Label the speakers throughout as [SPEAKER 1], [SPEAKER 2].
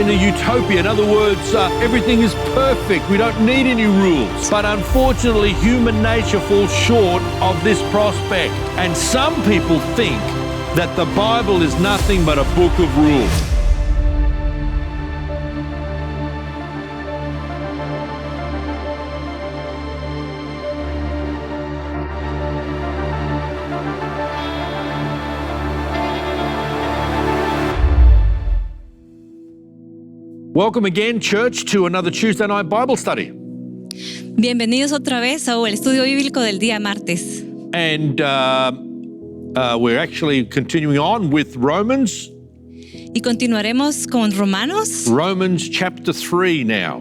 [SPEAKER 1] in a utopia. In other words, everything is perfect. We don't need any rules. But unfortunately, human nature falls short of this prospect. And some people think that the Bible is nothing but a book of rules. Welcome again, church, to another Tuesday night Bible study.
[SPEAKER 2] Bienvenidos otra vez al estudio bíblico del día martes.
[SPEAKER 1] And we're actually continuing on with Romans.
[SPEAKER 2] Y continuaremos con Romanos.
[SPEAKER 1] Romans chapter 3 now.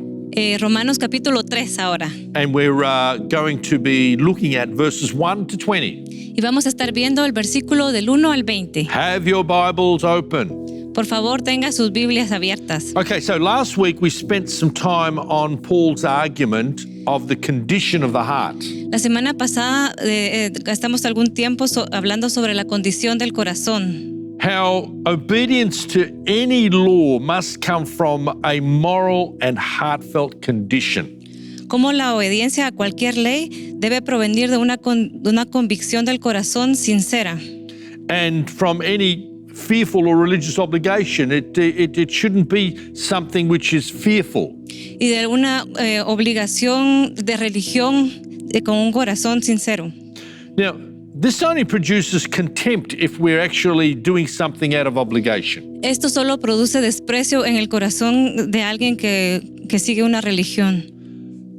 [SPEAKER 2] Romanos capítulo 3 ahora.
[SPEAKER 1] And we're going to be looking at verses 1 to 20.
[SPEAKER 2] Y vamos a estar viendo el versículo del 1 al 20.
[SPEAKER 1] Have your Bibles open.
[SPEAKER 2] Por favor, tenga sus Biblias abiertas.
[SPEAKER 1] Okay, so last week we spent some time on Paul's argument of the condition of the heart.
[SPEAKER 2] La semana pasada gastamos algún tiempo hablando sobre la condición del corazón.
[SPEAKER 1] How obedience to any law must come from a moral and heartfelt condition.
[SPEAKER 2] Cómo la obediencia a cualquier ley debe provenir de una convicción del corazón sincera.
[SPEAKER 1] And from any fearful or religious obligation, it shouldn't be something which is fearful.
[SPEAKER 2] Y de una obligación de religión con un corazón sincero.
[SPEAKER 1] Now, this only produces contempt if we're actually doing something out of obligation.
[SPEAKER 2] Esto solo produce desprecio en el corazón de alguien que sigue una religión.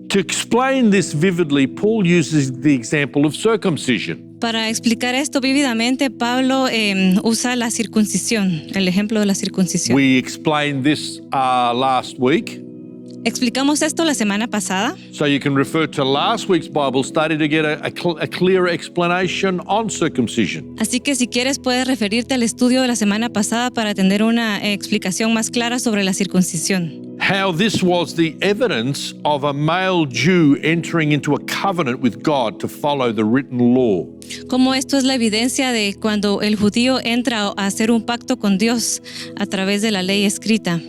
[SPEAKER 1] To explain this vividly, Paul uses the example of circumcision.
[SPEAKER 2] Para explicar esto vívidamente, Pablo usa la circuncisión, el ejemplo de la circuncisión.
[SPEAKER 1] We explained this last week.
[SPEAKER 2] Explicamos esto la semana pasada.
[SPEAKER 1] So you can refer to last week's Bible study to get a clearer explanation on circumcision.
[SPEAKER 2] Así que si quieres puedes referirte al estudio de la semana pasada para tener una explicación más clara sobre la circuncisión.
[SPEAKER 1] How this was the evidence of a male Jew entering into a covenant with God to follow the written law.
[SPEAKER 2] Como esto es la evidencia de cuando el judío entra a hacer un pacto con Dios a través de la ley escrita.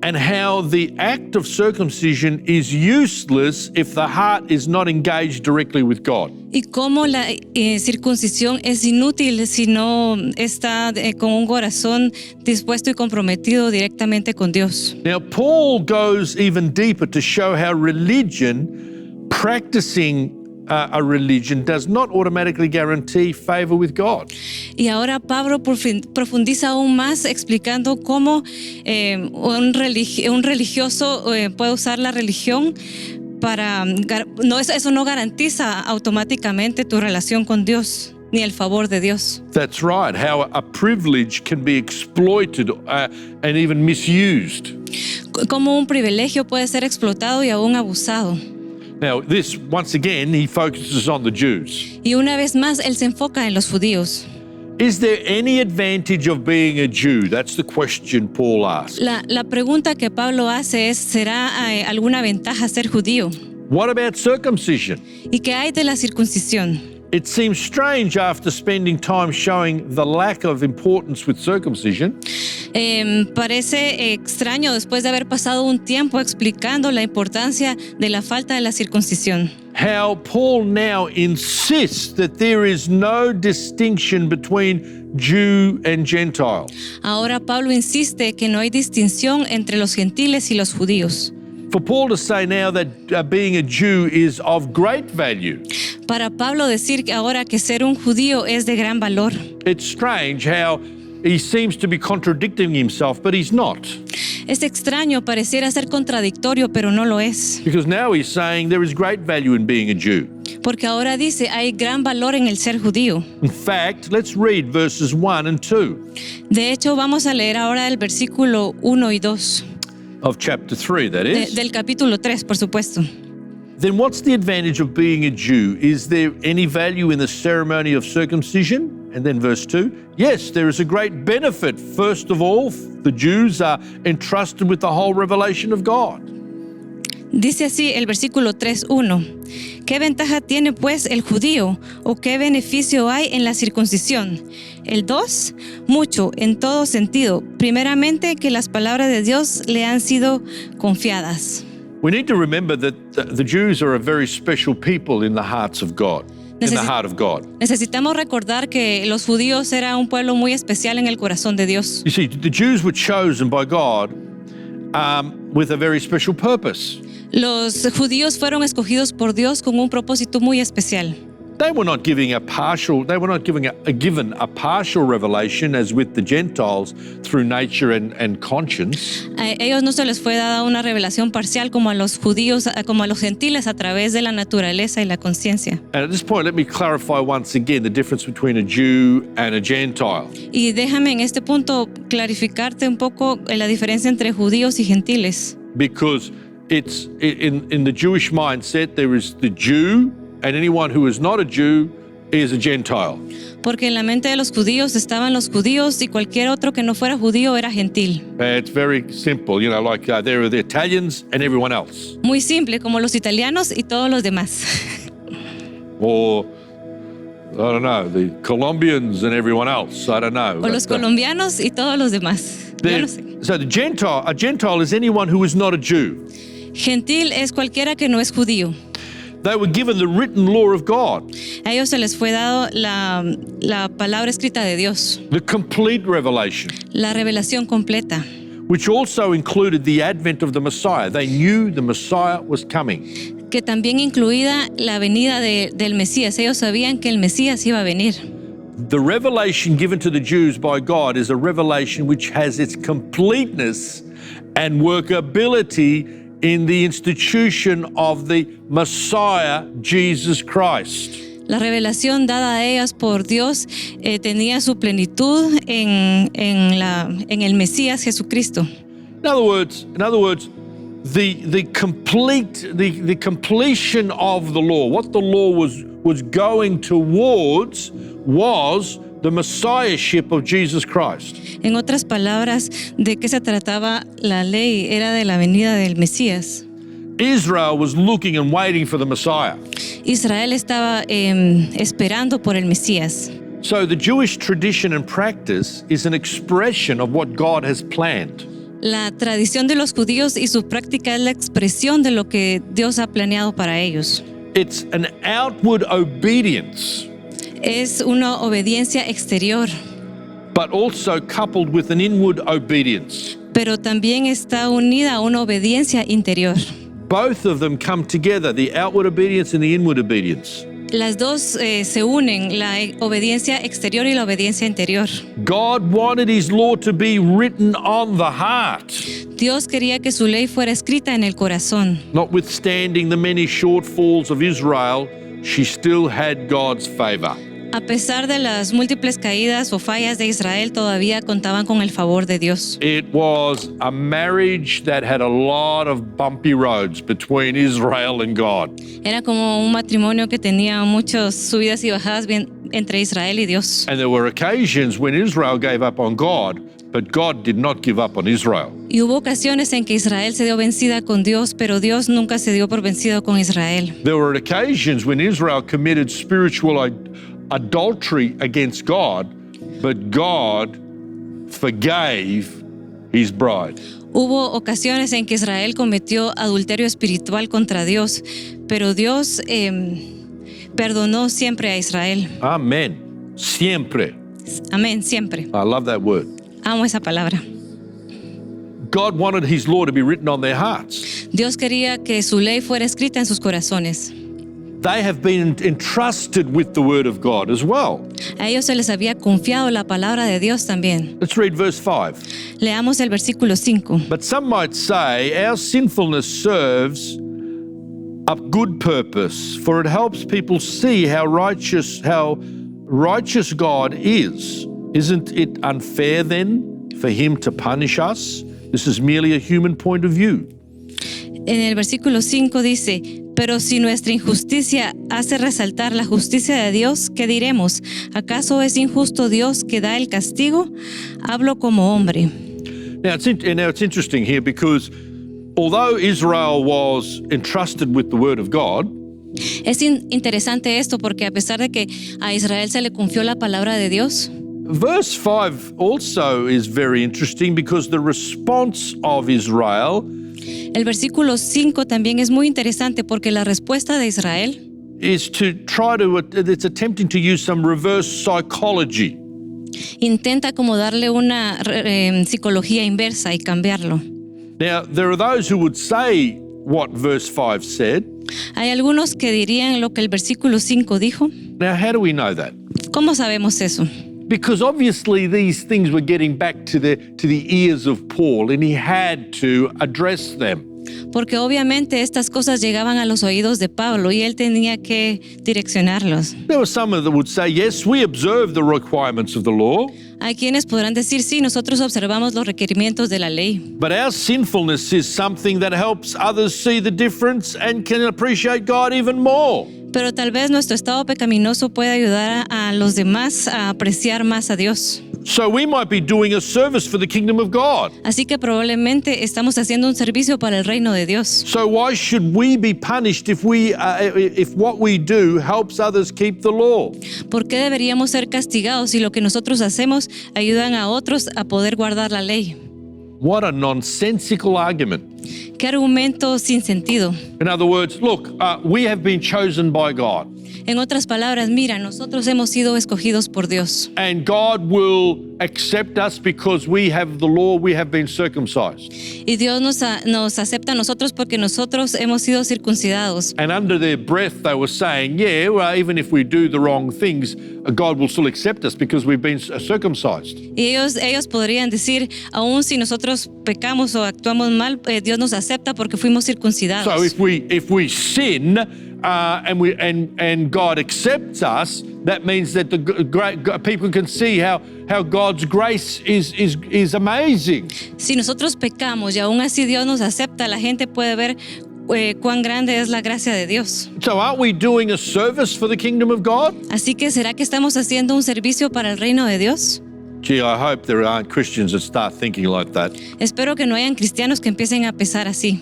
[SPEAKER 1] And how the act of circumcision is useless if the heart is not engaged directly with God.
[SPEAKER 2] Y cómo la circuncisión es inútil si no está con un corazón dispuesto y comprometido directamente con Dios.
[SPEAKER 1] Now, Paul goes even deeper to show how practicing a religion does not automatically guarantee favor with God.
[SPEAKER 2] Y ahora Pablo profundiza aún más explicando cómo un religioso puede usar la religión para eso no garantiza automáticamente tu relación con Dios ni el favor de Dios.
[SPEAKER 1] That's right, how a privilege can be exploited and even misused.
[SPEAKER 2] Como un privilegio puede ser explotado y aún abusado.
[SPEAKER 1] Now, this, once again, he focuses on the Jews.
[SPEAKER 2] Y una vez más, él se enfoca en los judíos.
[SPEAKER 1] Is there any advantage of being a Jew? That's the question Paul asks.
[SPEAKER 2] La pregunta que Pablo hace es, ¿será alguna ventaja ser judío?
[SPEAKER 1] What about circumcision?
[SPEAKER 2] ¿Y qué hay de la circuncisión?
[SPEAKER 1] It seems strange after spending time showing the lack of importance with circumcision.
[SPEAKER 2] Parece extraño después de haber pasado un tiempo explicando la importancia de la falta de la circuncisión.
[SPEAKER 1] How Paul now insists that there is no distinction between Jew and Gentile.
[SPEAKER 2] Ahora Pablo insiste que no hay distinción entre los gentiles y los judíos.
[SPEAKER 1] For Paul to say now that being a Jew is of great value.
[SPEAKER 2] Para Pablo decir que ahora que ser un judío es de gran valor.
[SPEAKER 1] It's strange how he seems to be contradicting himself, but he's not.
[SPEAKER 2] Es extraño, pareciera ser contradictorio, pero no lo es.
[SPEAKER 1] Because now he's saying there is great value in being a Jew.
[SPEAKER 2] Porque ahora dice, hay gran valor en el ser judío.
[SPEAKER 1] In fact, let's read verses 1 and 2.
[SPEAKER 2] De hecho, vamos a leer ahora el versículo 1 y 2.
[SPEAKER 1] Of chapter 3, that is.
[SPEAKER 2] Del capítulo 3, por supuesto.
[SPEAKER 1] Then what's the advantage of being a Jew? Is there any value in the ceremony of circumcision? And then verse 2, yes, there is a great benefit. First of all, the Jews are entrusted with the whole revelation of God.
[SPEAKER 2] Dice así el versículo 3:1. ¿Qué ventaja tiene pues el judío o qué beneficio hay en la circuncisión? El 2, mucho, en todo sentido. Primeramente, que las palabras de Dios le han sido confiadas.
[SPEAKER 1] We need to remember that the Jews are a very special people in the hearts of God, in the heart of God.
[SPEAKER 2] Necesitamos recordar que los judíos eran un pueblo muy especial en el corazón de Dios.
[SPEAKER 1] You see, the Jews were chosen by God with a very special purpose.
[SPEAKER 2] Los judíos fueron escogidos por Dios con un propósito muy especial.
[SPEAKER 1] They were not given a partial revelation as with the Gentiles through nature and conscience.
[SPEAKER 2] A ellos no se les fue dada una revelación parcial como a los judíos, como a los gentiles a través de la naturaleza y la conciencia.
[SPEAKER 1] And at this point, let me clarify once again the difference between a Jew and a Gentile.
[SPEAKER 2] Y déjame en este punto clarificarte un poco la diferencia entre judíos y gentiles.
[SPEAKER 1] Because it's in the Jewish mindset, there is the Jew, and anyone who is not a Jew is a Gentile.
[SPEAKER 2] Porque en la mente de los judíos estaban los judíos y cualquier otro que no fuera judío era gentil.
[SPEAKER 1] It's very simple, you know, like there are the Italians and everyone else.
[SPEAKER 2] Muy simple, como los italianos y todos los demás.
[SPEAKER 1] Or, I don't know, the Colombians and everyone else, I don't know.
[SPEAKER 2] O los colombianos y todos los demás. Yo no sé.
[SPEAKER 1] So a Gentile is anyone who is not a Jew.
[SPEAKER 2] Gentil es cualquiera que no es judío.
[SPEAKER 1] They were given the written law of God.
[SPEAKER 2] A ellos se les fue dado la palabra escrita de Dios,
[SPEAKER 1] The complete revelation,
[SPEAKER 2] la revelación completa,
[SPEAKER 1] which also included the advent of the Messiah. They knew the Messiah was coming.
[SPEAKER 2] que también incluida la venida del Mesías. Ellos sabían que el Mesías iba a venir.
[SPEAKER 1] The revelation given to the Jews by God is a revelation which has its completeness and workability in the institution of the Messiah, Jesus Christ.
[SPEAKER 2] La revelación dada a ellas por Dios tenía su plenitud en el Mesías Jesucristo.
[SPEAKER 1] In other words, the completion of the law, what the law was going towards, was the Messiahship of Jesus Christ.
[SPEAKER 2] En otras palabras, ¿de qué se trataba la ley? Era de la venida del Mesías.
[SPEAKER 1] Israel was looking and waiting for the Messiah.
[SPEAKER 2] Israel estaba esperando por el Mesías.
[SPEAKER 1] So the Jewish tradition and practice is an expression of what God has planned.
[SPEAKER 2] La tradición de los judíos y su práctica es la expresión de lo que Dios ha planeado para ellos.
[SPEAKER 1] It's an outward obedience,
[SPEAKER 2] Es una obediencia exterior,
[SPEAKER 1] but also coupled with an inward obedience.
[SPEAKER 2] pero también está unida a una obediencia interior.
[SPEAKER 1] Both of them come together, the outward obedience and the inward obedience.
[SPEAKER 2] Las dos se unen, la obediencia exterior y la obediencia interior.
[SPEAKER 1] God wanted his law to be written on the heart.
[SPEAKER 2] Dios quería que su ley fuera escrita en el corazón.
[SPEAKER 1] Notwithstanding the many shortfalls of Israel, she still had God's favor.
[SPEAKER 2] A pesar de las múltiples caídas o fallas de Israel, todavía contaban con el favor de Dios.
[SPEAKER 1] It was a marriage that had a lot of bumpy roads between Israel and God.
[SPEAKER 2] Era como un matrimonio que tenía muchas subidas y bajadas entre Israel y Dios.
[SPEAKER 1] And there were occasions when Israel gave up on God, but God did not give up on Israel.
[SPEAKER 2] Y hubo ocasiones en que Israel se dio vencida con Dios, pero Dios nunca se dio por vencido con Israel.
[SPEAKER 1] There were occasions when Israel committed spiritual adultery against God, but God forgave his bride.
[SPEAKER 2] Hubo ocasiones en que Israel cometió adulterio espiritual contra Dios, pero Dios perdonó siempre a Israel.
[SPEAKER 1] Amen. Siempre.
[SPEAKER 2] Amén, siempre.
[SPEAKER 1] I love that word.
[SPEAKER 2] Amo esa palabra.
[SPEAKER 1] God wanted his law to be written on their hearts.
[SPEAKER 2] Dios quería que su ley fuera escrita en sus corazones.
[SPEAKER 1] They have been entrusted with the word of God as well.
[SPEAKER 2] A ellos se les había confiado la palabra de Dios también.
[SPEAKER 1] Let's read verse 5.
[SPEAKER 2] Leamos el versículo 5.
[SPEAKER 1] But some might say our sinfulness serves a good purpose, for it helps people see how righteous God is. Isn't it unfair then for him to punish us? This is merely a human point of view.
[SPEAKER 2] En el versículo 5 dice, pero si nuestra injusticia hace resaltar la justicia de Dios, ¿qué diremos? ¿Acaso es injusto Dios que da el castigo? Hablo como hombre.
[SPEAKER 1] Now it's interesting here because although Israel was entrusted with the word of God,
[SPEAKER 2] Es interesante esto porque a pesar de que a Israel se le confió la palabra de Dios,
[SPEAKER 1] verse 5 also is very interesting because the response of Israel
[SPEAKER 2] El versículo 5 también es muy interesante porque la respuesta de Israel
[SPEAKER 1] is to it's attempting to use some reverse psychology.
[SPEAKER 2] intenta como darle una psicología inversa y cambiarlo.
[SPEAKER 1] Now, there are those who would say what verse 5 said.
[SPEAKER 2] Hay algunos que dirían lo que el versículo 5 dijo.
[SPEAKER 1] Now, how do we know that?
[SPEAKER 2] ¿Cómo sabemos eso?
[SPEAKER 1] Because obviously these things were getting back to the ears of Paul, and he had to address them.
[SPEAKER 2] Porque obviamente estas cosas llegaban a los oídos de Pablo y él tenía que direccionarlos.
[SPEAKER 1] There were some that would say, yes, we observe the requirements of the law,
[SPEAKER 2] Hay quienes podrán decir, sí, nosotros observamos los requerimientos de la ley,
[SPEAKER 1] but our sinfulness is something that helps others see the difference and can appreciate God even more.
[SPEAKER 2] pero tal vez nuestro estado pecaminoso puede ayudar a los demás a apreciar más a Dios.
[SPEAKER 1] So we might be doing a service for the kingdom of God.
[SPEAKER 2] Así que probablemente estamos haciendo un servicio para el reino de Dios.
[SPEAKER 1] So why should we be punished if what we do helps others keep the law?
[SPEAKER 2] ¿Por qué deberíamos ser castigados si lo que nosotros hacemos ayudan a otros a poder guardar la ley?
[SPEAKER 1] What a nonsensical argument.
[SPEAKER 2] ¿Qué argumento sin sentido?
[SPEAKER 1] In other words, look, we have been chosen by God.
[SPEAKER 2] En otras palabras, mira, nosotros hemos sido escogidos por Dios.
[SPEAKER 1] And God will accept us because we have the law, we have been circumcised.
[SPEAKER 2] Y Dios nos acepta a nosotros porque nosotros hemos sido circuncidados.
[SPEAKER 1] And under their breath, they were saying, yeah, well, even if we do the wrong things, God will still accept us because we've been circumcised.
[SPEAKER 2] Y ellos podrían decir, aun si nosotros pecamos o actuamos mal, Dios nos acepta porque fuimos circuncidados.
[SPEAKER 1] So if we sin and God accepts us, that means that the great people can see how God's grace is amazing.
[SPEAKER 2] Si nosotros pecamos y aún así Dios nos acepta, la gente puede ver cuán grande es la gracia de Dios.
[SPEAKER 1] So aren't we doing a service for the kingdom of God?
[SPEAKER 2] Así que ¿será que estamos haciendo un servicio para el reino de Dios?
[SPEAKER 1] Gee, I hope there aren't Christians that start thinking like that.
[SPEAKER 2] Espero que no hayan cristianos que empiecen a pensar así.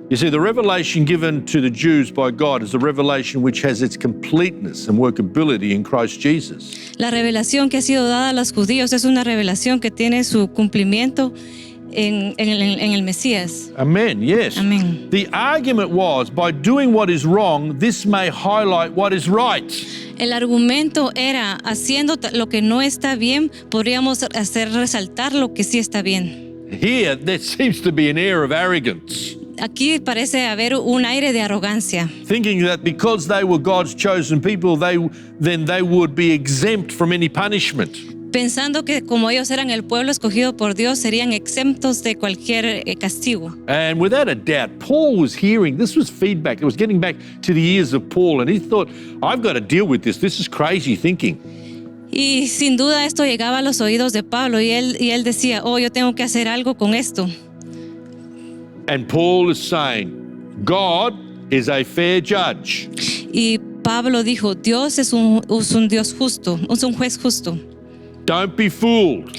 [SPEAKER 1] You see, the revelation given to the Jews by God is a revelation which has its completeness and workability in Christ Jesus.
[SPEAKER 2] La revelación que ha sido dada a los judíos es una revelación que tiene su cumplimiento en el Mesías.
[SPEAKER 1] Amen, yes.
[SPEAKER 2] Amén.
[SPEAKER 1] The argument was, by doing what is wrong, this may highlight what is right.
[SPEAKER 2] El argumento era, haciendo lo que no está bien, podríamos hacer resaltar lo que sí está bien.
[SPEAKER 1] Here, there seems to be an air of arrogance,
[SPEAKER 2] Aquí parece haber un aire de arrogancia,
[SPEAKER 1] thinking that because they were God's chosen people, then they would be exempt from any punishment.
[SPEAKER 2] pensando que como ellos eran el pueblo escogido por Dios, serían exentos de cualquier castigo.
[SPEAKER 1] And without a doubt, Paul was hearing, this was feedback, it was getting back to the ears of Paul, and he thought, I've got to deal with this is crazy thinking.
[SPEAKER 2] Y sin duda esto llegaba a los oídos de Pablo y él decía, yo tengo que hacer algo con esto.
[SPEAKER 1] And Paul is saying, God is a fair judge.
[SPEAKER 2] Y Pablo dijo, Dios es un Dios justo, es un juez justo.
[SPEAKER 1] Don't be fooled.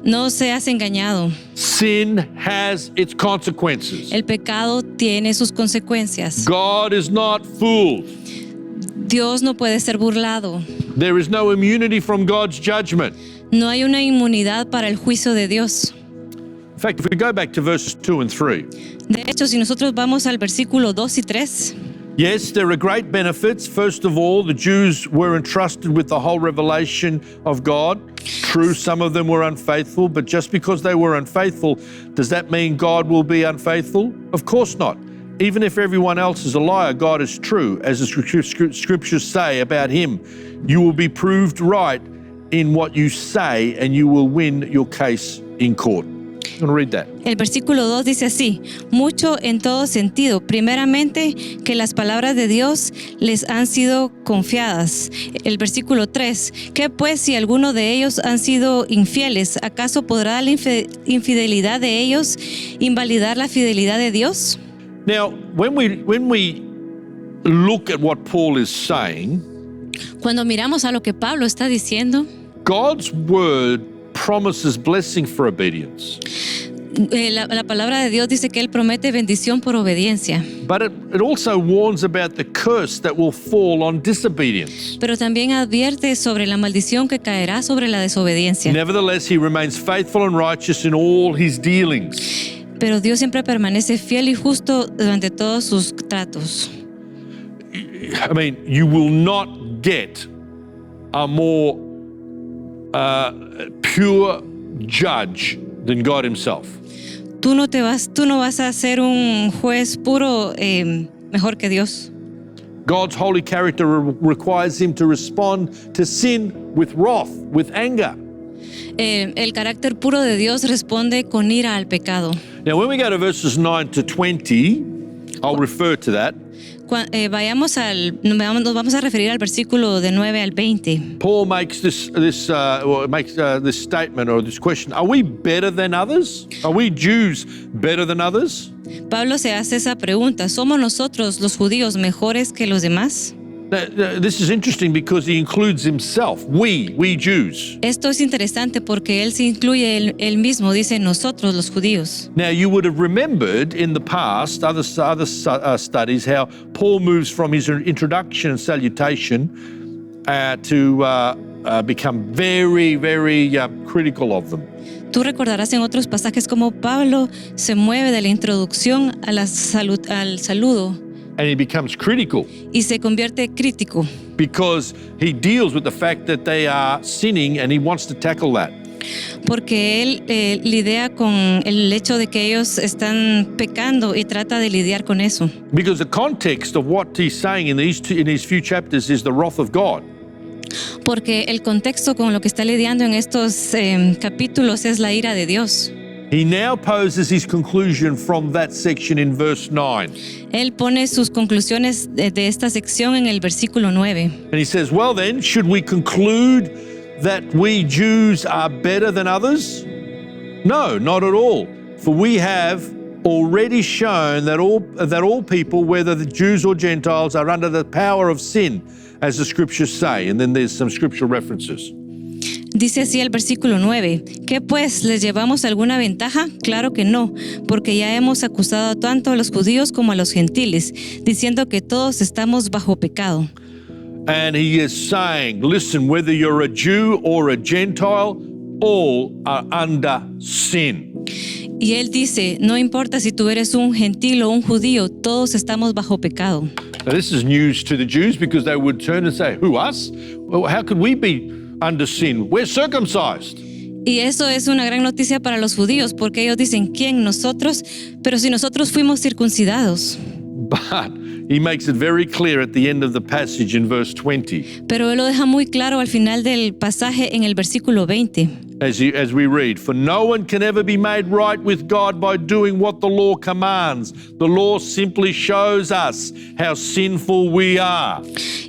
[SPEAKER 2] No seas engañado.
[SPEAKER 1] Sin has its consequences.
[SPEAKER 2] El pecado tiene sus consecuencias.
[SPEAKER 1] God is not fooled.
[SPEAKER 2] Dios no puede ser burlado.
[SPEAKER 1] There is no immunity from God's judgment.
[SPEAKER 2] No hay una inmunidad para el juicio de Dios.
[SPEAKER 1] In fact, if we go back to verses 2 and 3,
[SPEAKER 2] De hecho, si nosotros vamos al versículo 2 y 3,
[SPEAKER 1] yes, there are great benefits. First of all, the Jews were entrusted with the whole revelation of God. True, some of them were unfaithful, but just because they were unfaithful, does that mean God will be unfaithful? Of course not. Even if everyone else is a liar, God is true. As the scriptures say about him, you will be proved right in what you say and you will win your case in court. I'm going to read that.
[SPEAKER 2] el versículo 2 dice así, mucho en todo sentido. Primeramente, que las palabras de Dios les han sido confiadas. El versículo 3, que pues si alguno de ellos han sido infieles, ¿acaso podrá la infidelidad de ellos invalidar la fidelidad de Dios?
[SPEAKER 1] Now, when we look at what Paul is saying,
[SPEAKER 2] Cuando miramos a lo que Pablo está diciendo,
[SPEAKER 1] God's word promises blessing for obedience.
[SPEAKER 2] La palabra de Dios dice que Él promete bendición por obediencia,
[SPEAKER 1] But it also warns about the curse that will fall on disobedience.
[SPEAKER 2] pero también advierte sobre la maldición que caerá sobre la desobediencia.
[SPEAKER 1] Nevertheless, he remains faithful and righteous in all his dealings.
[SPEAKER 2] Pero Dios siempre permanece fiel y justo durante todos sus tratos.
[SPEAKER 1] I mean, you will not get a more pure judge than God himself.
[SPEAKER 2] Tú no vas a ser un juez puro mejor que Dios.
[SPEAKER 1] God's holy character requires him to respond to sin with wrath, with anger.
[SPEAKER 2] El carácter puro de Dios responde con ira al pecado.
[SPEAKER 1] Now, when we go to verses 9 to 20, I'll refer to that.
[SPEAKER 2] Nos vamos a referir al versículo de 9 al 20.
[SPEAKER 1] Paul makes this statement or this question: Are we better than others? Are we Jews better than others?
[SPEAKER 2] Pablo se hace esa pregunta: ¿somos nosotros los judíos mejores que los demás?
[SPEAKER 1] Now, this is interesting because he includes himself. We Jews.
[SPEAKER 2] Esto es interesante porque él se incluye él mismo, dice nosotros los judíos.
[SPEAKER 1] Now, you would have remembered in the past, other studies, how Paul moves from his introduction and salutation to become very, very critical of them.
[SPEAKER 2] Tú recordarás en otros pasajes cómo Pablo se mueve de la introducción a al saludo
[SPEAKER 1] And he becomes critical
[SPEAKER 2] y se convierte crítico
[SPEAKER 1] because he deals with the fact that they are sinning and he wants to tackle that.
[SPEAKER 2] porque él lidia con el hecho de que ellos están pecando y trata de lidiar con eso.
[SPEAKER 1] Because the context of what he's saying in these few chapters is the wrath of God.
[SPEAKER 2] Porque el contexto con lo que está lidiando en estos capítulos es la ira de Dios.
[SPEAKER 1] He now poses his conclusion from that section in verse 9.
[SPEAKER 2] Él pone sus conclusiones de esta sección en el versículo 9.
[SPEAKER 1] And he says, well then, should we conclude that we Jews are better than others? No, not at all. For we have already shown that all people, whether the Jews or Gentiles, are under the power of sin, as the scriptures say. And then there's some scriptural references.
[SPEAKER 2] Dice así el versículo 9, ¿qué pues les llevamos alguna ventaja? Claro que no, porque ya hemos acusado tanto a los judíos como a los gentiles, diciendo que todos estamos bajo pecado.
[SPEAKER 1] And he is saying, listen, whether you're a Jew or a Gentile, all are under sin.
[SPEAKER 2] Y él dice, no importa si tú eres un gentil o un judío, todos estamos bajo pecado.
[SPEAKER 1] Now this is news to the Jews because they would turn and say, who, us? Well, how could we be under sin? We're circumcised.
[SPEAKER 2] Y eso es una gran noticia para los judíos, porque ellos dicen, ¿quién? Nosotros, pero si nosotros fuimos circuncidados.
[SPEAKER 1] But he makes it very clear at the end of the passage in verse 20.
[SPEAKER 2] Pero él lo deja muy claro al final del pasaje en el versículo 20.
[SPEAKER 1] As we read, for no one can ever be made right with God by doing what the law commands. The law simply shows us how sinful we are.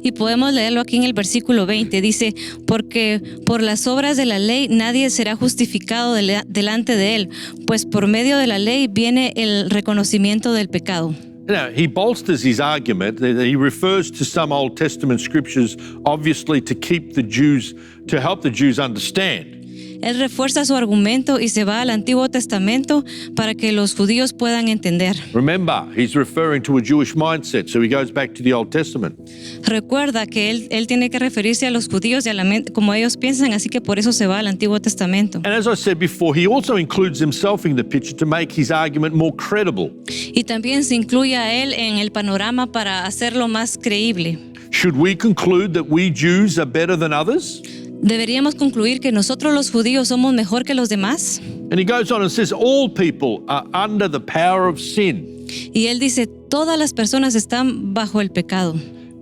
[SPEAKER 2] Y podemos leerlo aquí en el versículo 20. Dice, porque por las obras de la ley nadie será justificado delante de él, pues por medio de la ley viene el reconocimiento del pecado.
[SPEAKER 1] Now, he bolsters his argument. He refers to some Old Testament scriptures, obviously to help the Jews understand.
[SPEAKER 2] Él refuerza su argumento y se va al Antiguo Testamento para que los judíos puedan entender.
[SPEAKER 1] Remember, he's referring to a Jewish mindset, so he goes back to the Old Testament.
[SPEAKER 2] Recuerda que él tiene que referirse a los judíos y a la mente como ellos piensan, así que por eso se va al Antiguo Testamento.
[SPEAKER 1] And as I said before, he also includes himself in the picture to make his argument more credible.
[SPEAKER 2] Y también se incluye a él en el panorama para hacerlo más creíble.
[SPEAKER 1] Should we conclude that we Jews are better than others?
[SPEAKER 2] ¿Deberíamos concluir que nosotros los judíos somos mejor que los demás?
[SPEAKER 1] And he goes on and says, all people are under the power of sin.
[SPEAKER 2] Y él dice, todas las personas están bajo el pecado.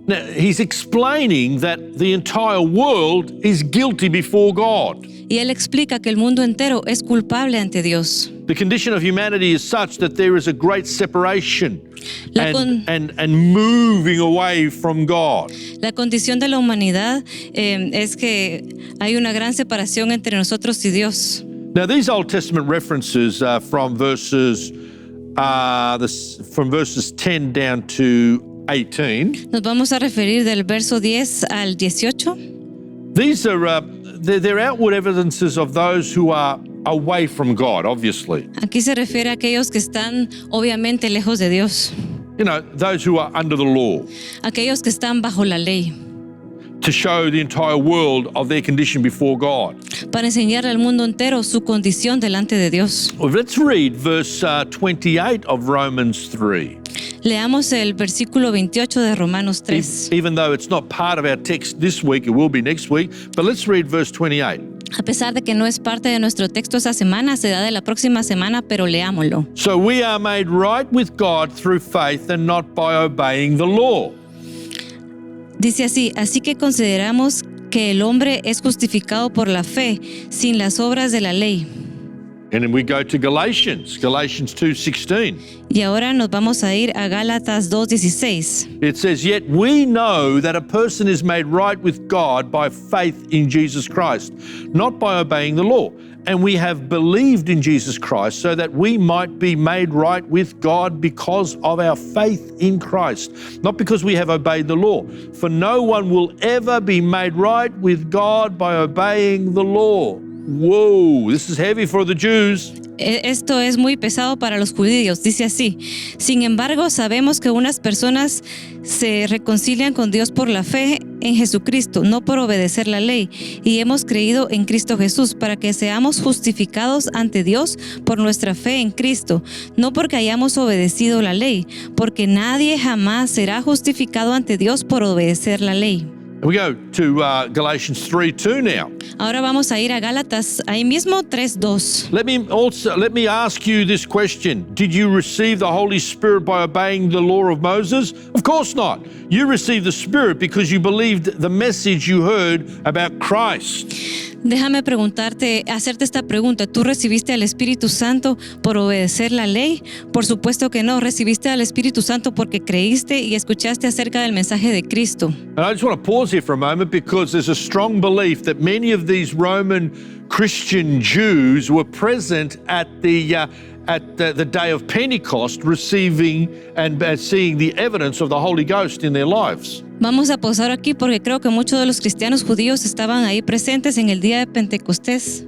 [SPEAKER 1] Now, he's explaining that the entire world is guilty before God.
[SPEAKER 2] Y él explica que el mundo entero es culpable ante Dios.
[SPEAKER 1] The condition of humanity is such that there is a great separation and moving away from God.
[SPEAKER 2] La condición de la humanidad es que hay una gran separación entre nosotros y Dios.
[SPEAKER 1] Now, these Old Testament references from verses 10 down to 18.
[SPEAKER 2] Nos vamos a referir del verso 10 al 18.
[SPEAKER 1] These are they're outward evidences of those who are away from God, obviously.
[SPEAKER 2] Aquí se refiere a aquellos que están obviamente lejos de Dios,
[SPEAKER 1] You know, those who are under the law,
[SPEAKER 2] aquellos que están bajo la ley,
[SPEAKER 1] to show the entire world of their condition before God.
[SPEAKER 2] para enseñarle al mundo entero su condición delante de Dios.
[SPEAKER 1] Well, let's read verse 28 of Romans 3.
[SPEAKER 2] Leamos el versículo 28 de Romanos 3.
[SPEAKER 1] Even though it's not part of our text this week, it will be next week, but let's read verse 28.
[SPEAKER 2] A pesar de que no es parte de nuestro texto esta semana, se da de la próxima semana, pero leámoslo.
[SPEAKER 1] So we are made right with God through faith and not by obeying the law.
[SPEAKER 2] Dice así que consideramos que el hombre es justificado por la fe, sin las obras de la ley.
[SPEAKER 1] And then we go to Galatians 2:16.
[SPEAKER 2] Y ahora nos vamos a ir a Gálatas 2:16.
[SPEAKER 1] It says, "Yet we know that a person is made right with God by faith in Jesus Christ, not by obeying the law. And we have believed in Jesus Christ so that we might be made right with God because of our faith in Christ, not because we have obeyed the law. For no one will ever be made right with God by obeying the law." Whoa, this is heavy for the Jews.
[SPEAKER 2] Esto es muy pesado para los judíos. Dice así: sin embargo, sabemos que unas personas se reconcilian con Dios por la fe en Jesucristo, no por obedecer la ley, y hemos creído en Cristo Jesús para que seamos justificados ante Dios por nuestra fe en Cristo, no porque hayamos obedecido la ley, porque nadie jamás será justificado ante Dios por obedecer la ley.
[SPEAKER 1] We go to Galatians 3:2 now.
[SPEAKER 2] Ahora vamos a ir a Gálatas, ahí mismo 3:2.
[SPEAKER 1] Let me ask you this question. Did you receive the Holy Spirit by obeying the law of Moses? Of course not. You received the Spirit because you believed the message you heard about Christ.
[SPEAKER 2] Déjame hacerte esta pregunta. ¿Tú recibiste al Espíritu Santo por obedecer la ley? Por supuesto que no. Recibiste al Espíritu Santo porque creíste y escuchaste acerca del mensaje de Cristo.
[SPEAKER 1] And I just want to pause here for a moment because there's a strong belief that many of these Roman Christian Jews were present at the day of Pentecost, receiving and seeing the evidence of the Holy Ghost in their lives.
[SPEAKER 2] Vamos a pausar aquí porque creo que muchos de los cristianos judíos estaban ahí presentes en el día de Pentecostés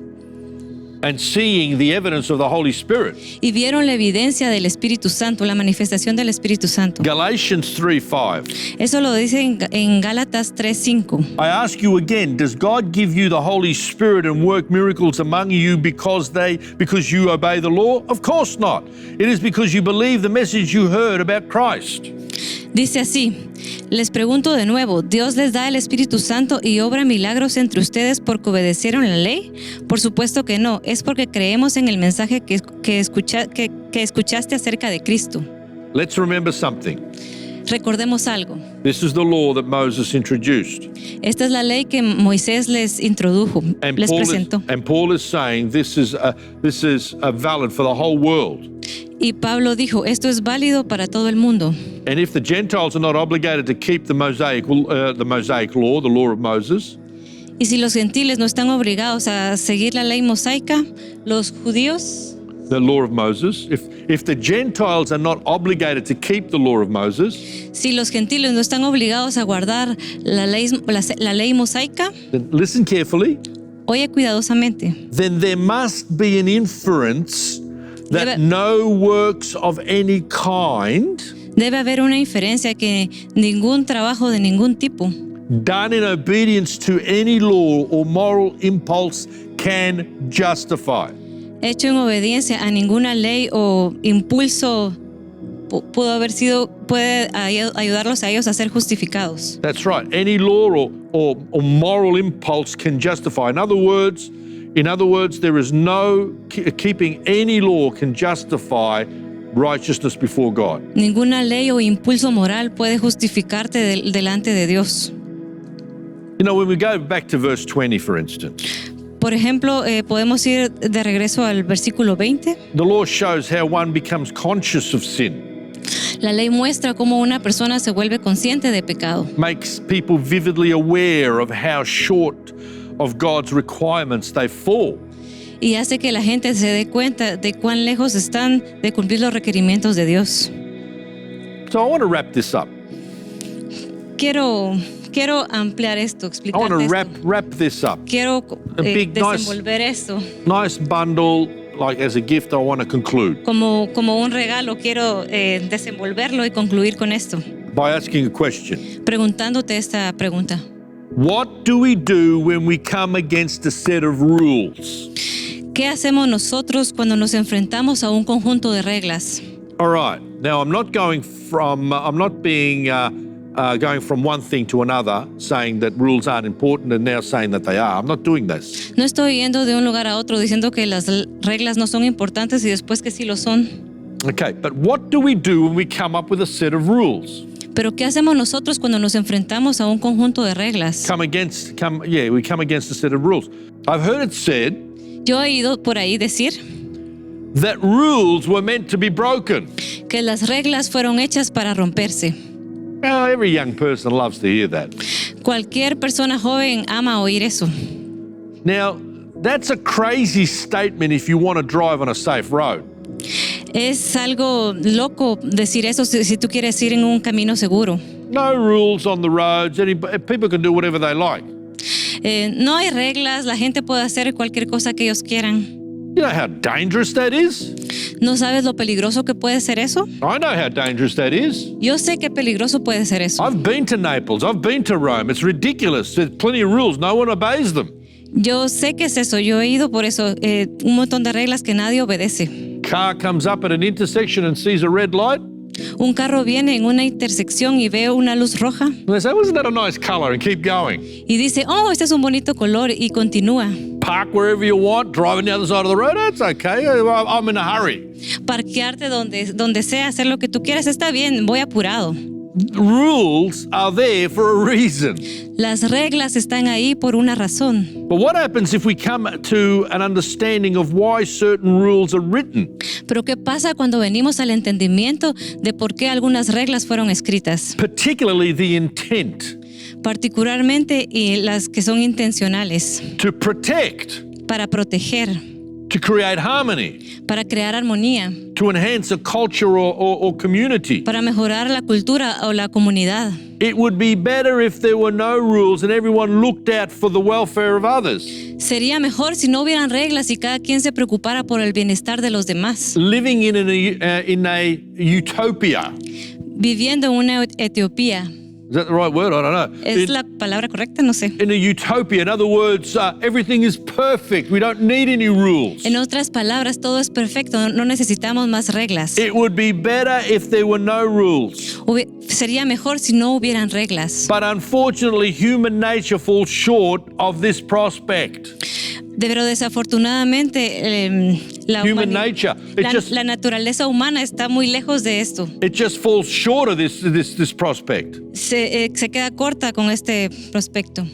[SPEAKER 1] And seeing the evidence of the Holy Spirit.
[SPEAKER 2] y vieron la evidencia del Espíritu Santo, la manifestación del Espíritu Santo.
[SPEAKER 1] Galatians 3:5.
[SPEAKER 2] Eso lo dice en Gálatas 3:5.
[SPEAKER 1] I ask you again, does God give you the Holy Spirit and work miracles among you because you obey the law? Of course not. It is because you believe the message you heard about Christ.
[SPEAKER 2] Dice así: les pregunto de nuevo, ¿Dios les da el Espíritu Santo y obra milagros entre ustedes porque obedecieron la ley? Por supuesto que no, es porque creemos en el mensaje que escuchaste acerca de Cristo.
[SPEAKER 1] Let's remember something.
[SPEAKER 2] Recordemos algo.
[SPEAKER 1] This is the law that Moses introduced.
[SPEAKER 2] Esta es la ley que Moisés les introdujo, les presentó.
[SPEAKER 1] Paul is saying this is valid for the whole world.
[SPEAKER 2] Y Pablo dijo, esto es válido para todo el mundo.
[SPEAKER 1] And if the Gentiles are not obligated to keep the Mosaic law, the law of Moses,
[SPEAKER 2] y si los gentiles no están obligados a seguir la ley mosaica, los judíos,
[SPEAKER 1] the law of Moses, if the Gentiles are not obligated to keep the law of Moses,
[SPEAKER 2] si los gentiles no están obligados a guardar la ley mosaica,
[SPEAKER 1] then listen carefully,
[SPEAKER 2] oye cuidadosamente,
[SPEAKER 1] then there must be an inference that no works of any kind
[SPEAKER 2] debe haber una inferencia que ningún trabajo de ningún tipo
[SPEAKER 1] done in obedience to any law or moral impulse can justify.
[SPEAKER 2] Hecho en obediencia a ninguna ley o impulso puede ayudarlos a ellos a ser justificados.
[SPEAKER 1] That's right. Any law or moral impulse can justify. In other words, there is no keeping any law can justify righteousness before God.
[SPEAKER 2] Ninguna ley o impulso moral puede justificarte delante de Dios.
[SPEAKER 1] You know, when we go back to verse 20, for instance,
[SPEAKER 2] por ejemplo, podemos ir de regreso al versículo 20.
[SPEAKER 1] The law shows how one becomes conscious of sin.
[SPEAKER 2] La ley muestra cómo una persona se vuelve consciente de pecado.
[SPEAKER 1] Makes people vividly aware of how short of God's requirements they fall.
[SPEAKER 2] Y hace que la gente se dé cuenta de cuán lejos están de cumplir los requerimientos de Dios.
[SPEAKER 1] So I want to wrap this up.
[SPEAKER 2] Quiero quiero ampliar esto,
[SPEAKER 1] I want
[SPEAKER 2] explicarte
[SPEAKER 1] to
[SPEAKER 2] esto.
[SPEAKER 1] wrap this up.
[SPEAKER 2] Quiero
[SPEAKER 1] A big,
[SPEAKER 2] desenvolver esto
[SPEAKER 1] nice bundle, like as a gift. I want to conclude
[SPEAKER 2] como un regalo. Quiero desenvolverlo y concluir con esto,
[SPEAKER 1] by asking a question.
[SPEAKER 2] preguntándote esta pregunta.
[SPEAKER 1] What do we do when we come against a set of rules?
[SPEAKER 2] ¿Qué hacemos nosotros cuando nos enfrentamos a un conjunto de reglas?
[SPEAKER 1] All right. Now, I'm not going from going from one thing to another, saying that rules aren't important and now saying that they are. I'm not doing this.
[SPEAKER 2] No estoy yendo de un lugar a otro diciendo que las reglas no son importantes y después que sí lo son.
[SPEAKER 1] Okay, but what do we do when we come up with a set of rules?
[SPEAKER 2] Pero ¿qué hacemos nosotros cuando nos enfrentamos a un conjunto de reglas?
[SPEAKER 1] We come against a set of rules. I've heard it said
[SPEAKER 2] Yo he ido por ahí decir
[SPEAKER 1] that rules were meant to be broken.
[SPEAKER 2] que las reglas fueron hechas para romperse.
[SPEAKER 1] Now, every young person loves to hear that.
[SPEAKER 2] Cualquier persona joven ama oír eso.
[SPEAKER 1] Now, that's a crazy statement if you want to drive on a safe road.
[SPEAKER 2] Es algo loco decir eso si tú quieres ir en un camino seguro.
[SPEAKER 1] No rules on the roads. People can do whatever they like.
[SPEAKER 2] No hay reglas, la gente puede hacer cualquier cosa que ellos quieran.
[SPEAKER 1] You know how dangerous that is?
[SPEAKER 2] ¿No sabes lo peligroso que puede ser eso?
[SPEAKER 1] I know how dangerous that is.
[SPEAKER 2] Yo sé qué peligroso puede ser eso.
[SPEAKER 1] I've been to Naples. I've been to Rome. It's ridiculous. There's plenty of rules. No one obeys them.
[SPEAKER 2] Yo sé que es eso. Yo he ido por eso. Un montón de reglas que nadie obedece.
[SPEAKER 1] Car comes up at an intersection and sees a red light.
[SPEAKER 2] Un carro viene en una intersección y ve una luz roja
[SPEAKER 1] And they say, wasn't that a nice color? And keep going.
[SPEAKER 2] y dice, oh, este es un bonito color y continúa.
[SPEAKER 1] Park wherever you want, driving down the side of the road. That's okay. I'm in a hurry.
[SPEAKER 2] Parquearte donde sea, hacer lo que tú quieras, está bien, voy apurado.
[SPEAKER 1] Rules are there for a reason.
[SPEAKER 2] Las reglas están ahí por una razón.
[SPEAKER 1] But what happens if we come to an understanding of why certain rules are written?
[SPEAKER 2] Pero ¿qué pasa cuando venimos al entendimiento de por qué algunas reglas fueron escritas?
[SPEAKER 1] Particularly the intent
[SPEAKER 2] Particularmente las que son intencionales,
[SPEAKER 1] to protect,
[SPEAKER 2] para proteger,
[SPEAKER 1] to create harmony,
[SPEAKER 2] para crear armonía,
[SPEAKER 1] to enhance a culture or community.
[SPEAKER 2] para mejorar la cultura o la comunidad.
[SPEAKER 1] It would be better if there were no rules and everyone looked out for the welfare of others.
[SPEAKER 2] Sería mejor si no hubieran reglas y cada quien se preocupara por el bienestar de los demás.
[SPEAKER 1] Living in a utopia.
[SPEAKER 2] Viviendo en una Etiopía.
[SPEAKER 1] Is that the right word? I don't know.
[SPEAKER 2] ¿Es la palabra correcta? No sé.
[SPEAKER 1] In a utopia, in other words, everything is perfect. We don't need any rules.
[SPEAKER 2] En otras palabras, todo es perfecto, no necesitamos más reglas.
[SPEAKER 1] It would be better if there were no rules.
[SPEAKER 2] Sería mejor si no hubieran reglas.
[SPEAKER 1] But unfortunately, human nature falls short of this prospect.
[SPEAKER 2] Pero desafortunadamente
[SPEAKER 1] Human nature.
[SPEAKER 2] la naturaleza humana está muy lejos de esto.
[SPEAKER 1] It just falls short of this prospect.
[SPEAKER 2] Se queda corta con este prospecto.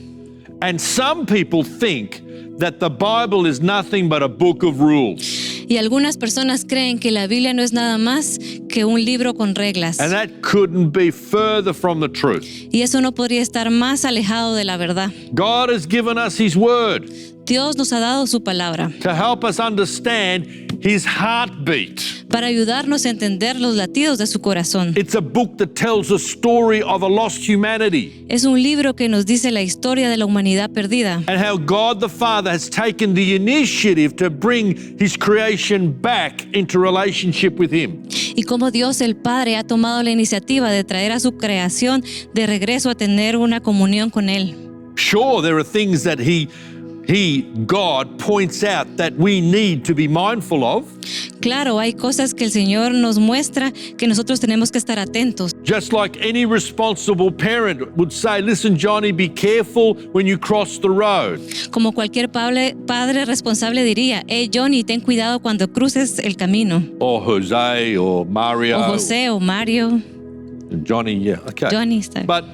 [SPEAKER 1] And some people think that the Bible is nothing but a book of rules.
[SPEAKER 2] Y algunas personas creen que la Biblia no es nada más que un libro con reglas.
[SPEAKER 1] And that couldn't be further from the truth.
[SPEAKER 2] Y eso no podría estar más alejado de la verdad.
[SPEAKER 1] God has given us His Word
[SPEAKER 2] Dios nos ha dado su palabra
[SPEAKER 1] to help us understand His heartbeat.
[SPEAKER 2] para ayudarnos a entender los latidos de su corazón.
[SPEAKER 1] It's a book that tells the story of a lost humanity
[SPEAKER 2] Es un libro que nos dice la historia de la humanidad perdida
[SPEAKER 1] and how God the Father has taken the initiative to bring His creation back into relationship with Him.
[SPEAKER 2] y cómo Dios el Padre ha tomado la iniciativa de traer a su creación de regreso a tener una comunión con Él.
[SPEAKER 1] Sure, there are things that God points out that we need to be mindful of.
[SPEAKER 2] Claro, hay cosas que el Señor nos muestra que nosotros tenemos que estar atentos.
[SPEAKER 1] Just like any responsible parent would say, listen, Johnny, be careful when you cross the road.
[SPEAKER 2] Como cualquier padre responsable diría, hey Johnny, ten cuidado cuando cruces el camino.
[SPEAKER 1] Or Jose, or Mario.
[SPEAKER 2] O José o Mario.
[SPEAKER 1] Johnny, yeah, okay.
[SPEAKER 2] Johnny está.
[SPEAKER 1] But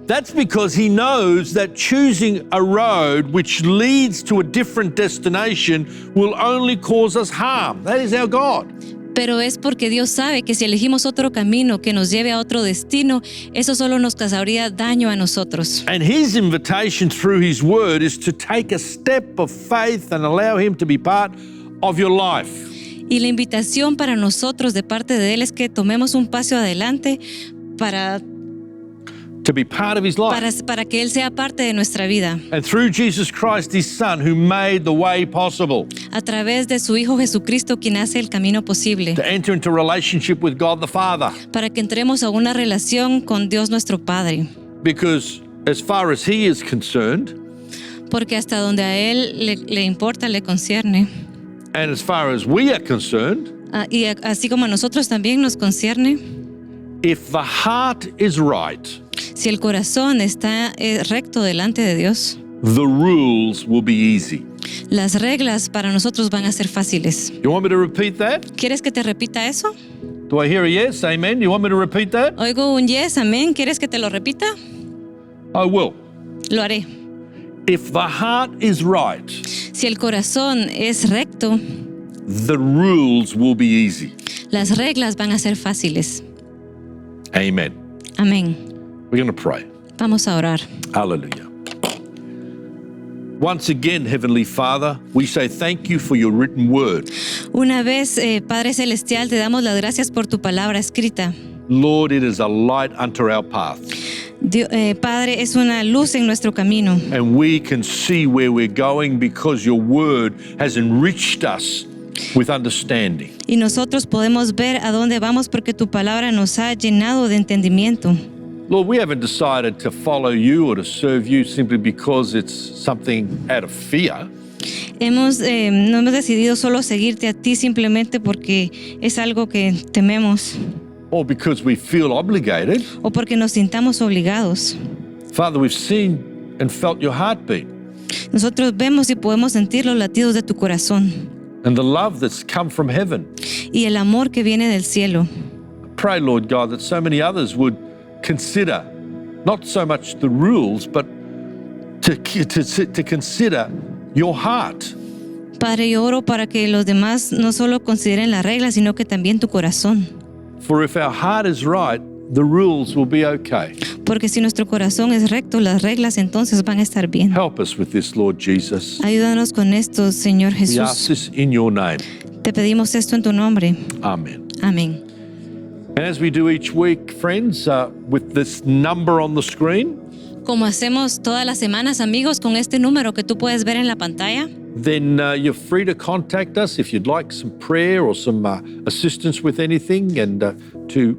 [SPEAKER 1] that's because he knows that choosing a road which leads to a different destination will only cause us harm. That is our God.
[SPEAKER 2] Pero es porque Dios sabe que si elegimos otro camino que nos lleve a otro destino, eso solo nos causaría daño a nosotros.
[SPEAKER 1] And his invitation through his word is to take a step of faith and allow him to be part of your life.
[SPEAKER 2] Y la invitación para nosotros de parte de Él es que tomemos un paso adelante para
[SPEAKER 1] to be part of his life.
[SPEAKER 2] para que Él sea parte de nuestra vida.
[SPEAKER 1] And through Jesus Christ, his son, who made the way possible
[SPEAKER 2] A través de su Hijo Jesucristo, quien hace el camino posible.
[SPEAKER 1] to enter into relationship with God the Father.
[SPEAKER 2] Para que entremos a una relación con Dios nuestro Padre.
[SPEAKER 1] Because as far as he is concerned,
[SPEAKER 2] Porque hasta donde a Él le importa, le concierne.
[SPEAKER 1] and as far as we are concerned,
[SPEAKER 2] Y así como a nosotros también nos concierne,
[SPEAKER 1] if the heart is right,
[SPEAKER 2] si el corazón está recto delante de Dios,
[SPEAKER 1] the rules will be easy.
[SPEAKER 2] las reglas para nosotros van a ser fáciles.
[SPEAKER 1] You want me to repeat that?
[SPEAKER 2] ¿Quieres que te repita eso?
[SPEAKER 1] Do I hear a yes? Amen. You want me to repeat that?
[SPEAKER 2] Oigo un yes, amén. ¿Quieres que te lo repita?
[SPEAKER 1] I will.
[SPEAKER 2] Lo haré.
[SPEAKER 1] If the heart is right,
[SPEAKER 2] Si el corazón es recto,
[SPEAKER 1] the rules will be easy.
[SPEAKER 2] las reglas van a ser fáciles.
[SPEAKER 1] Amen.
[SPEAKER 2] Amén.
[SPEAKER 1] We're going to pray.
[SPEAKER 2] Vamos a orar.
[SPEAKER 1] Hallelujah. Once again, Heavenly Father, we say thank you for your written word.
[SPEAKER 2] Una vez, Padre Celestial, te damos las gracias por tu palabra escrita.
[SPEAKER 1] Lord, it is a light unto our path,
[SPEAKER 2] Padre, es una luz en nuestro camino.
[SPEAKER 1] and we can see where we're going because your word has enriched us with understanding.
[SPEAKER 2] Y nosotros podemos ver a dónde vamos porque tu palabra nos ha llenado de entendimiento.
[SPEAKER 1] Lord, we haven't decided to follow you or to serve you simply because it's something out of fear.
[SPEAKER 2] No hemos decidido solo seguirte a ti simplemente porque es algo que tememos
[SPEAKER 1] Or because we feel obligated.
[SPEAKER 2] o porque nos sintamos obligados.
[SPEAKER 1] Father, we've seen and felt your heartbeat
[SPEAKER 2] Nosotros vemos y podemos sentir los latidos de tu corazón
[SPEAKER 1] and the love that's come from heaven.
[SPEAKER 2] y el amor que viene del cielo.
[SPEAKER 1] Pray, Lord God, that so many others would consider not so much the rules, but to consider your heart.
[SPEAKER 2] Padre, yo oro para que los demás no solo consideren las reglas, sino que también tu corazón.
[SPEAKER 1] For if our heart is right, the rules will be okay.
[SPEAKER 2] Porque si nuestro corazón es recto, las reglas entonces van a estar bien.
[SPEAKER 1] Help us with this, Lord Jesus.
[SPEAKER 2] Ayúdanos con esto, Señor
[SPEAKER 1] We ask
[SPEAKER 2] Jesús.
[SPEAKER 1] this in your name.
[SPEAKER 2] Te pedimos esto en tu nombre.
[SPEAKER 1] Amen.
[SPEAKER 2] Amén.
[SPEAKER 1] And as we do each week, friends, with this number on the screen,
[SPEAKER 2] Como hacemos todas las semanas, amigos, con este número que tú puedes ver en la pantalla,
[SPEAKER 1] then you're free to contact us if you'd like some prayer or some assistance with anything, and to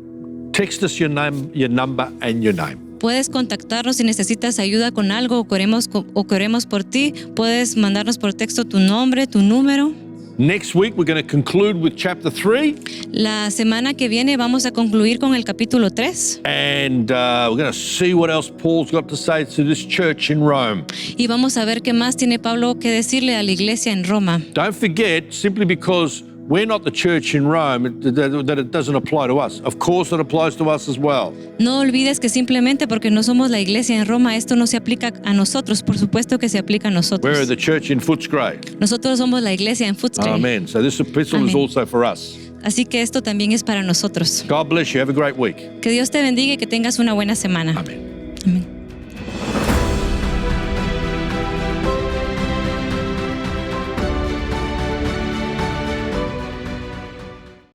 [SPEAKER 1] text us your name, your number, and your name.
[SPEAKER 2] puedes contactarnos si necesitas ayuda con algo o queremos por ti. Puedes mandarnos por texto tu nombre, tu número.
[SPEAKER 1] Next week, we're going to conclude with chapter 3,
[SPEAKER 2] La semana que viene vamos a concluir con el capítulo 3
[SPEAKER 1] and we're going to see what else Paul's got to say to this church in Rome.
[SPEAKER 2] y vamos a ver qué más tiene Pablo que decirle a la iglesia en Roma.
[SPEAKER 1] Don't forget, simply because we're not the church in Rome, that it doesn't apply to us. Of course, it applies to us as well.
[SPEAKER 2] No olvides que simplemente porque no somos la iglesia en Roma, esto no se aplica a nosotros. Por supuesto que se aplica a
[SPEAKER 1] We're
[SPEAKER 2] nosotros.
[SPEAKER 1] the church in Footscray.
[SPEAKER 2] Nosotros somos la iglesia en Footscray.
[SPEAKER 1] Amen. So this epistle is
[SPEAKER 2] Amen.
[SPEAKER 1] also for us.
[SPEAKER 2] Así que esto también es para nosotros.
[SPEAKER 1] God bless you. Have a great week.
[SPEAKER 2] Que Dios te bendiga y que tengas una buena semana.
[SPEAKER 1] Amen.
[SPEAKER 2] Amén.